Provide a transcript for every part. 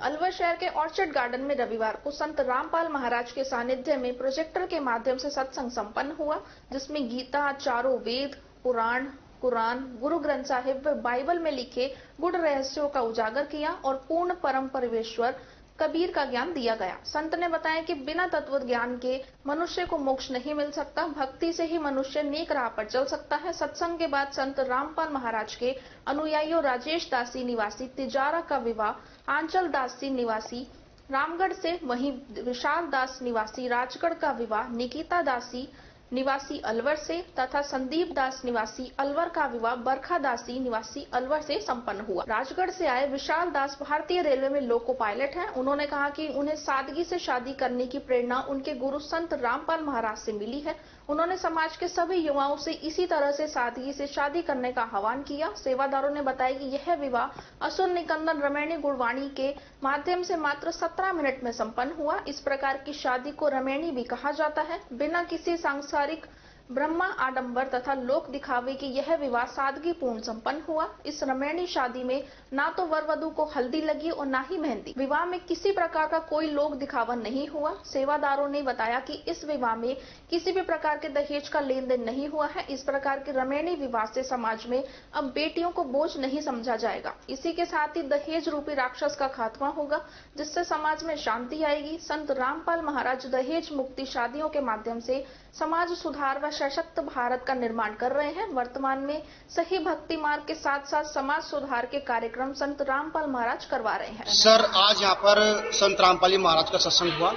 अलवर शहर के orchid garden में रविवार को संत रामपाल महाराज के सानिध्य में प्रोजेक्टर के माध्यम से सत्संग संपन्न हुआ, जिसमें गीता, चारों वेद, पुराण, कुरान, गुरु ग्रंथ साहिब व बाइबल में लिखे गुड़ रहस्यों का उजागर किया और पूर्ण परम परमेश्वर कबीर का ज्ञान दिया गया। संत ने बताया कि बिना तत्व ज्ञान के मनुष्य को मोक्ष नहीं मिल सकता, भक्ति से ही मनुष्य नेक राह पर चल सकता है। सत्संग के बाद संत रामपाल महाराज के अनुयायियों राजेश दासी निवासी तिजारा का विवाह आंचल दासी निवासी रामगढ़ से, वहीं विशाल दास निवासी राजगढ़ का विवाह निकिता दासी निवासी अलवर से तथा संदीप दास निवासी अलवर का विवाह बरखा दासी निवासी अलवर से संपन्न हुआ। राजगढ़ से आए विशाल दास भारतीय रेलवे में लोको पायलट हैं। उन्होंने कहा कि उन्हें सादगी से शादी करने की प्रेरणा उनके गुरु संत रामपाल महाराज से मिली है। उन्होंने समाज के सभी युवाओं से इसी तरह से सादगी से शादी करने का आह्वान किया। सेवादारों ने बताया कि यह विवाह असुर निकंदन रमैनी गुणवाणी के माध्यम से मात्र 17 मिनट में संपन्न हुआ। इस प्रकार की शादी को रमैनी भी कहा जाता है। बिना किसी सांसारिक ब्रह्मा आडंबर तथा लोक दिखावे की यह विवाह सादगी पूर्ण संपन्न हुआ। इस रमैनी शादी में ना तो वर वधु को हल्दी लगी और ना ही मेहंदी। विवाह में किसी प्रकार का कोई लोक दिखावा नहीं हुआ। सेवादारों ने बताया कि इस विवाह में किसी भी प्रकार के दहेज का लेन देन नहीं हुआ है। इस प्रकार के रमैनी विवाह से समाज में अब बेटियों को बोझ नहीं समझा जाएगा। इसी के साथ ही दहेज रूपी राक्षस का खात्मा होगा, जिससे समाज में शांति आएगी। संत रामपाल महाराज दहेज मुक्ति शादियों के माध्यम से समाज सुधार व सशक्त भारत का निर्माण कर रहे हैं। वर्तमान में सही भक्ति मार्ग के साथ साथ समाज सुधार के कार्यक्रम संत रामपाल महाराज करवा रहे हैं। सर, आज यहाँ पर संत रामपाल महाराज का सत्संग हुआ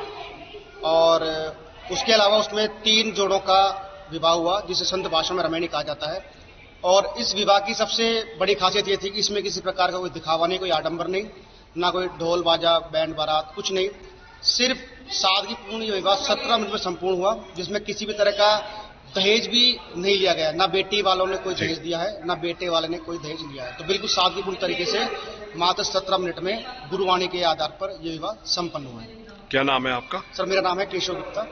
और उसके अलावा उसमें 3 जोड़ों का विवाह हुआ, जिसे संत भाषा में रमैनी कहा जाता है। और इस विवाह की सबसे बड़ी खासियत ये थी कि इसमें किसी प्रकार का कोई दिखावा नहीं, कोई आडंबर नहीं, ना कोई ढोल बाजा बैंड बारात, कुछ नहीं। सिर्फ सादगीपूर्ण ये विवाह 17 मिनट में संपूर्ण हुआ, जिसमें किसी भी तरह का दहेज भी नहीं लिया गया। ना बेटी वालों ने कोई दहेज दिया है, ना बेटे वाले ने कोई दहेज लिया है। तो बिल्कुल सादगीपूर्ण तरीके से मात्र 17 मिनट में गुरुवाणी के आधार पर यह विवाह संपन्न हुआ है। क्या नाम है आपका? सर, मेरा नाम है केशव गुप्ता।